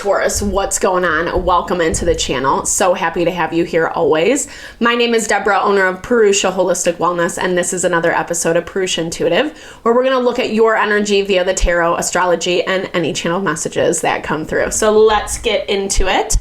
Taurus, what's going on? Welcome into the channel. So happy to have you here always. My name is Deborah, owner of Purusha Holistic Wellness, and this is another episode of Purusha Intuitive, where we're going to look at your energy via the tarot, astrology, and any channel messages that come through. So let's get into it.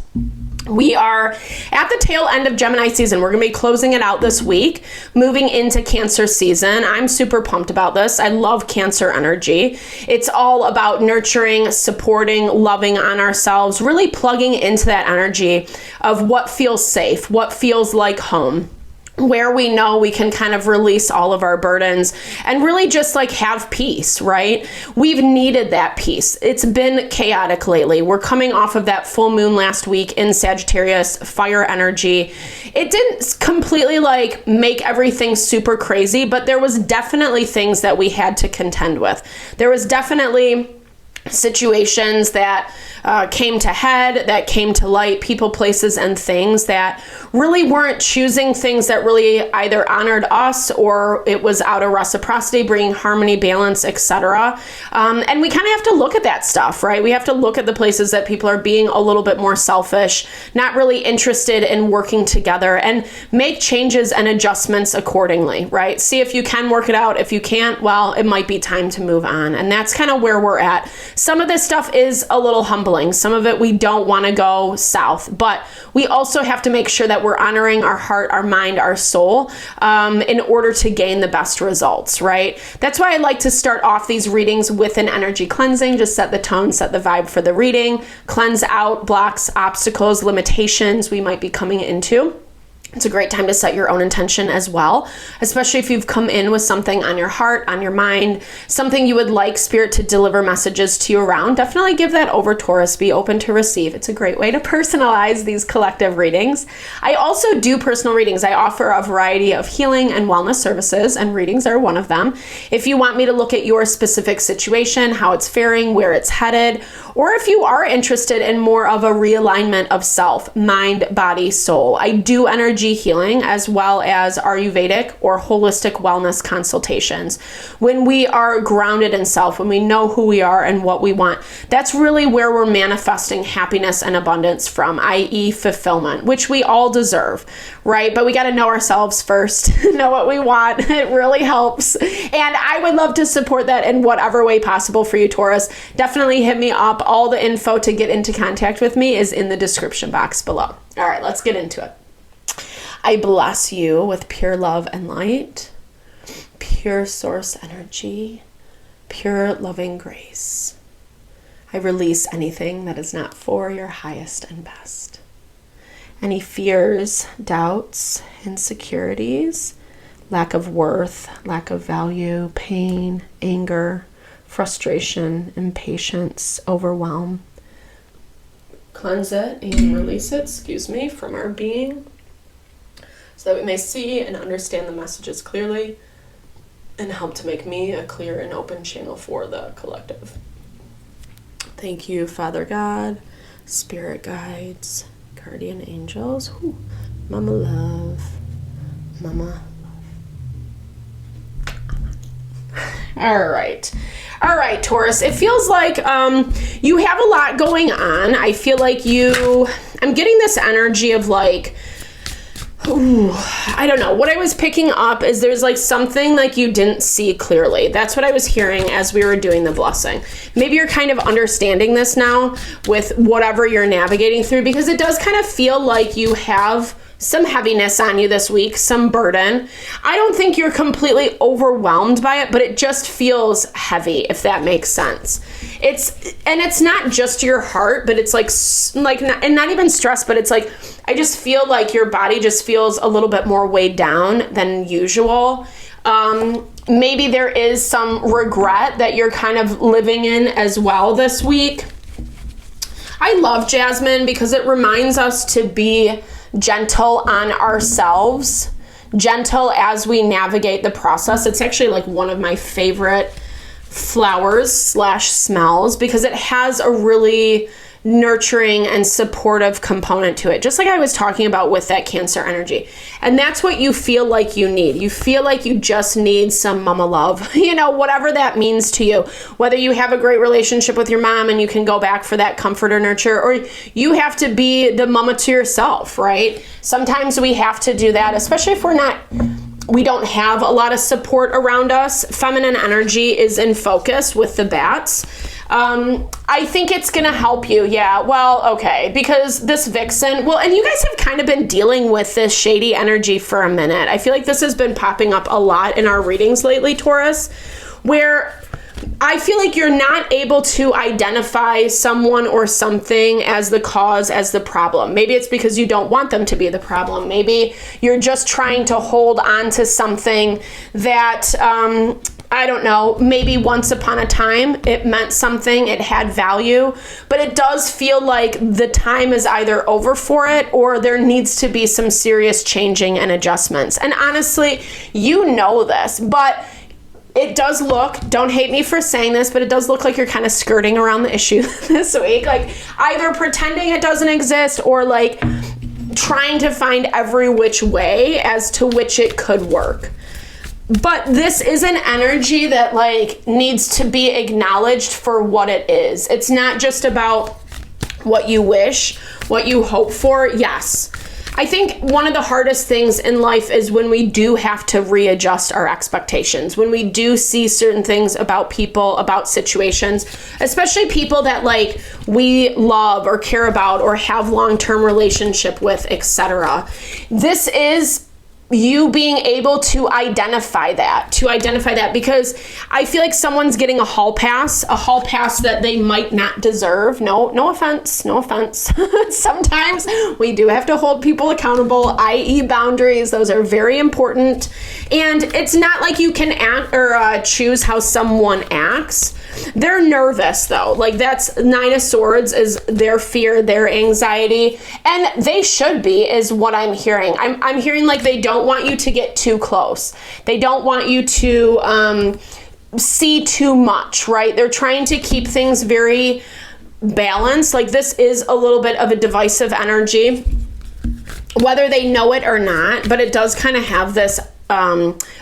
We are at the tail end of Gemini season. We're going to be closing it out this week, moving into Cancer season. I'm super pumped about this. I love Cancer energy. It's all about nurturing, supporting, loving on ourselves, really plugging into that energy of what feels safe, what feels like home, where we know we can kind of release all of our burdens and really just like have peace, right? We've needed that peace. It's been chaotic lately. We're coming off of that full moon last week in Sagittarius, fire energy. It didn't completely like make everything super crazy, but there was definitely things that we had to contend with. There was definitely situations that came to head, that came to light, people, places, and things that really weren't choosing things that really either honored us or it was out of reciprocity, bringing harmony, balance, etc. And we kind of have to look at that stuff, right? We have to look at the places that people are being a little bit more selfish, not really interested in working together, and make changes and adjustments accordingly, right? See if you can work it out. If you can't, well, it might be time to move on. And that's kind of where we're at. Some of this stuff is a little humbling. Some of it we don't want to go south, but we also have to make sure that we're honoring our heart, our mind, our soul in order to gain the best results, right? That's why I like to start off these readings with an energy cleansing, just set the tone, set the vibe for the reading, cleanse out blocks, obstacles, limitations we might be coming into. It's a great time to set your own intention as well, especially if you've come in with something on your heart, on your mind, something you would like Spirit to deliver messages to you around. Definitely give that over, Taurus. Be open to receive. It's a great way to personalize these collective readings. I also do personal readings. I offer a variety of healing and wellness services, and readings are one of them. If you want me to look at your specific situation, how it's faring, where it's headed, or if you are interested in more of a realignment of self, mind, body, soul, I do energy healing as well as Ayurvedic or holistic wellness consultations. When we are grounded in self, when we know who we are and what we want, that's really where we're manifesting happiness and abundance from, i.e. fulfillment, which we all deserve, right? But we got to know ourselves first, know what we want. It really helps. And I would love to support that in whatever way possible for you, Taurus. Definitely hit me up. All the info to get into contact with me is in the description box below. All right, let's get into it. I bless you with pure love and light, pure source energy, pure loving grace. I release anything that is not for your highest and best. Any fears, doubts, insecurities, lack of worth, lack of value, pain, anger, frustration, impatience, overwhelm. Cleanse it and release it, from our being, so that we may see and understand the messages clearly and help to make me a clear and open channel for the collective. Thank you, Father God, Spirit guides, guardian angels, Mama love, Mama love. All right, Taurus, it feels like you have a lot going on. I feel like I'm getting this energy of like, I don't know. What I was picking up is there's like something like you didn't see clearly. That's what I was hearing as we were doing the blessing. Maybe you're kind of understanding this now with whatever you're navigating through, because it does kind of feel like you have some heaviness on you this week, some burden. I don't think you're completely overwhelmed by it, but it just feels heavy, if that makes sense. It's not just your heart, but it's and not even stress, but it's like, I just feel like your body just feels a little bit more weighed down than usual. Maybe there is some regret that you're kind of living in as well this week. I love Jasmine because it reminds us to be gentle on ourselves, gentle as we navigate the process. It's actually like one of my favorite flowers / smells because it has a really nurturing and supportive component to it, just like I was talking about with that Cancer energy. And that's what you feel like you need. You feel like you just need some mama love, you know, whatever that means to you. Whether you have a great relationship with your mom and you can go back for that comfort or nurture, or you have to be the mama to yourself, right? Sometimes we have to do that, especially if we don't have a lot of support around us. Feminine energy is in focus with the bats. I think it's going to help you. Yeah, well, okay. Because this vixen, well, and you guys have kind of been dealing with this shady energy for a minute. I feel like this has been popping up a lot in our readings lately, Taurus, where I feel like you're not able to identify someone or something as the cause, as the problem. Maybe it's because you don't want them to be the problem. Maybe you're just trying to hold on to something that, I don't know, maybe once upon a time it meant something, it had value, but it does feel like the time is either over for it or there needs to be some serious changing and adjustments. And honestly, you know this, but it does look, don't hate me for saying this, but it does look like you're kind of skirting around the issue this week. Like either pretending it doesn't exist or like trying to find every which way as to which it could work. But this is an energy that like needs to be acknowledged for what it is. It's not just about what you wish, what you hope for. Yes. I think one of the hardest things in life is when we do have to readjust our expectations, when we do see certain things about people, about situations, especially people that like we love or care about or have long-term relationship with, etc. This is you being able to identify that, because I feel like someone's getting a hall pass that they might not deserve. No offense. Sometimes we do have to hold people accountable, i.e. boundaries. Those are very important. And it's not like you can act or choose how someone acts. They're nervous though. Like that's 9 of Swords is their fear, their anxiety, and they should be, is what I'm hearing. I'm hearing like they don't want you to get too close. They don't want you to see too much, right? They're trying to keep things very balanced. Like this is a little bit of a divisive energy, whether they know it or not, but it does kind of have this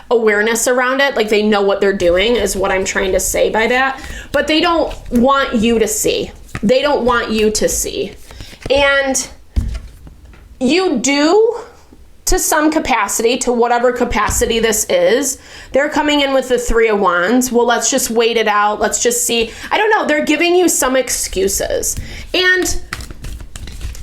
awareness around it. Like they know what they're doing is what I'm trying to say by that, but they don't want you to see. They don't want you to see. And you do, to some capacity, to whatever capacity this is. They're coming in with the 3 of Wands. Well, let's just wait it out. Let's just see. I don't know. They're giving you some excuses. And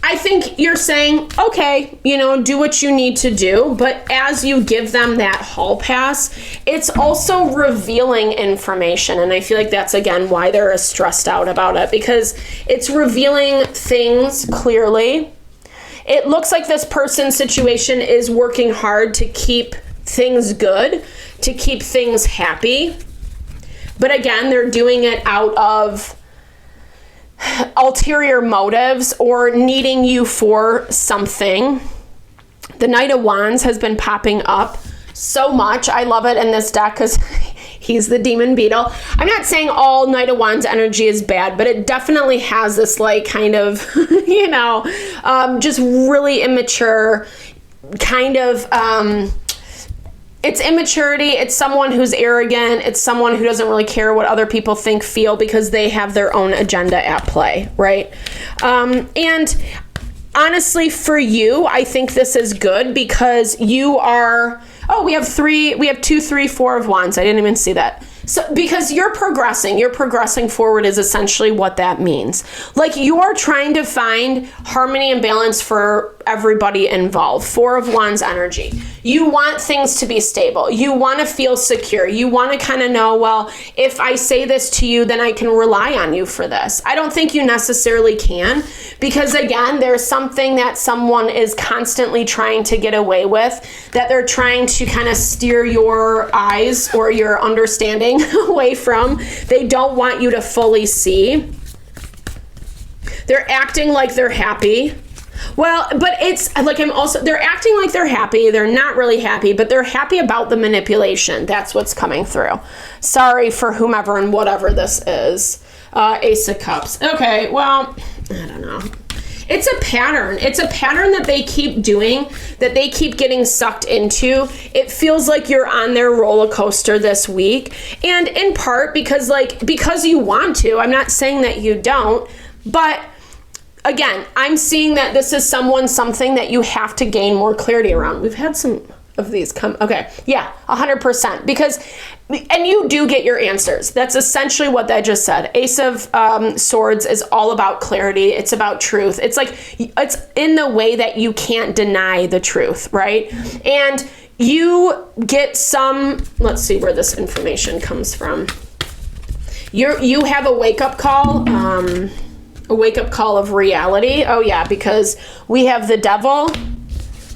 I think you're saying, okay, you know, do what you need to do. But as you give them that hall pass, it's also revealing information. And I feel like that's, again, why they're stressed out about it, because it's revealing things clearly. It looks like this person's situation is working hard to keep things good, to keep things happy. But again, they're doing it out of ulterior motives or needing you for something. The Knight of Wands has been popping up so much. I love it in this deck because he's the demon beetle. I'm not saying all Knight of Wands energy is bad, but it definitely has this like kind of, you know, just really immature kind of, it's immaturity. It's someone who's arrogant. It's someone who doesn't really care what other people think, feel, because they have their own agenda at play, right? And honestly, for you, I think this is good because you are, we have 2, 3, 4 of Wands. I didn't even see that. So because you're progressing forward is essentially what that means. Like you're trying to find harmony and balance for everybody involved. 4 of Wands energy. You want things to be stable. You want to feel secure. You want to kind of know, well, if I say this to you, then I can rely on you for this. I don't think you necessarily can, because again, there's something that someone is constantly trying to get away with, that they're trying to kind of steer your eyes or your understanding away from. They don't want you to fully see. They're acting like they're happy. Well, but it's like they're acting like they're happy. They're not really happy, but they're happy about the manipulation. That's what's coming through. Sorry for whomever and whatever this is. Ace of Cups. Okay, well, I don't know. It's a pattern. It's a pattern that they keep doing, that they keep getting sucked into. It feels like you're on their roller coaster this week. And in part because you want to. I'm not saying that you don't, but again, I'm seeing that this is something that you have to gain more clarity around. We've had some of these come. Okay. Yeah, 100%. And you do get your answers. That's essentially what that just said. Ace of Swords is all about clarity. It's about truth. It's in the way that you can't deny the truth, right? And you get let's see where this information comes from. You have a wake-up call, of reality. Oh yeah, because we have the Devil,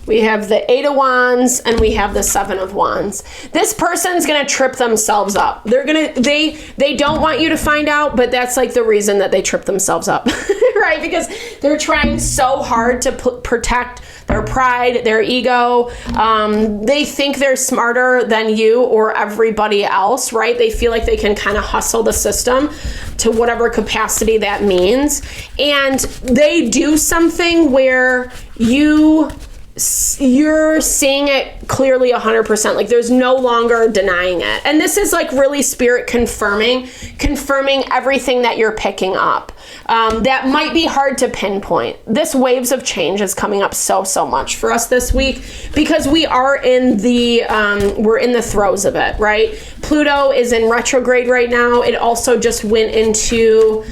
we have the 8 of Wands, and we have the 7 of Wands. This person's gonna trip themselves up. They don't want you to find out, but that's like the reason that they trip themselves up, right? Because they're trying so hard to protect their pride, their ego. They think they're smarter than you or everybody else, right? They feel like they can kind of hustle the system to whatever capacity that means. And they do something where you're seeing it clearly 100%. Like there's no longer denying it. And this is like really spirit confirming everything that you're picking up. That might be hard to pinpoint. This waves of change is coming up so much for us this week because we are we're in the throes of it, right? Pluto is in retrograde right now. It also just went into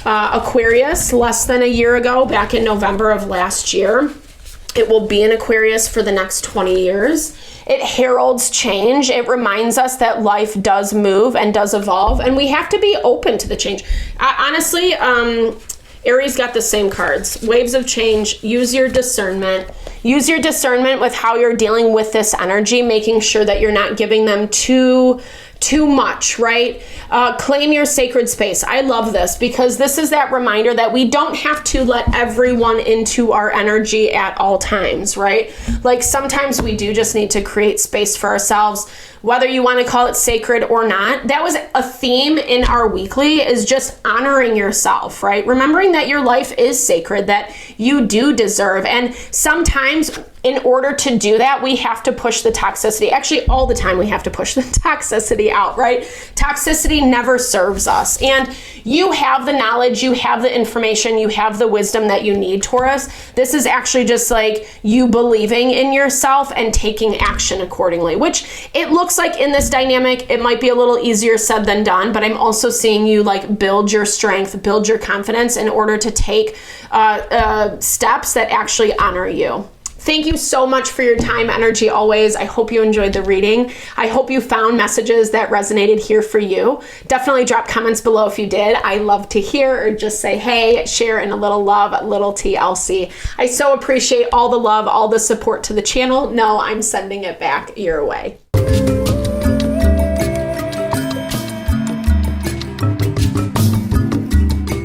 Aquarius less than a year ago, back in November of last year. It will be in Aquarius for the next 20 years. It heralds change. It reminds us that life does move and does evolve, and we have to be open to the change. Honestly, Aries got the same cards. Waves of change. Use your discernment. Use your discernment with how you're dealing with this energy, making sure that you're not giving them too much, right? Claim your sacred space. I love this because this is that reminder that we don't have to let everyone into our energy at all times, right? Like sometimes we do just need to create space for ourselves, whether you want to call it sacred or not. That was a theme in our weekly, is just honoring yourself, right? Remembering that your life is sacred, that you do deserve. And sometimes in order to do that, we have to push the toxicity. Actually, all the time we have to push the toxicity out, right? Toxicity never serves us. And you have the knowledge, you have the information, you have the wisdom that you need, Taurus. This is actually just like you believing in yourself and taking action accordingly, which it looks like in this dynamic, it might be a little easier said than done, but I'm also seeing you like build your strength, build your confidence in order to take steps that actually honor you. Thank you so much for your time, energy, always. I hope you enjoyed the reading. I hope you found messages that resonated here for you. Definitely drop comments below if you did. I love to hear, or just say, hey, share in a little love, little TLC. I so appreciate all the love, all the support to the channel. No, I'm sending it back your way.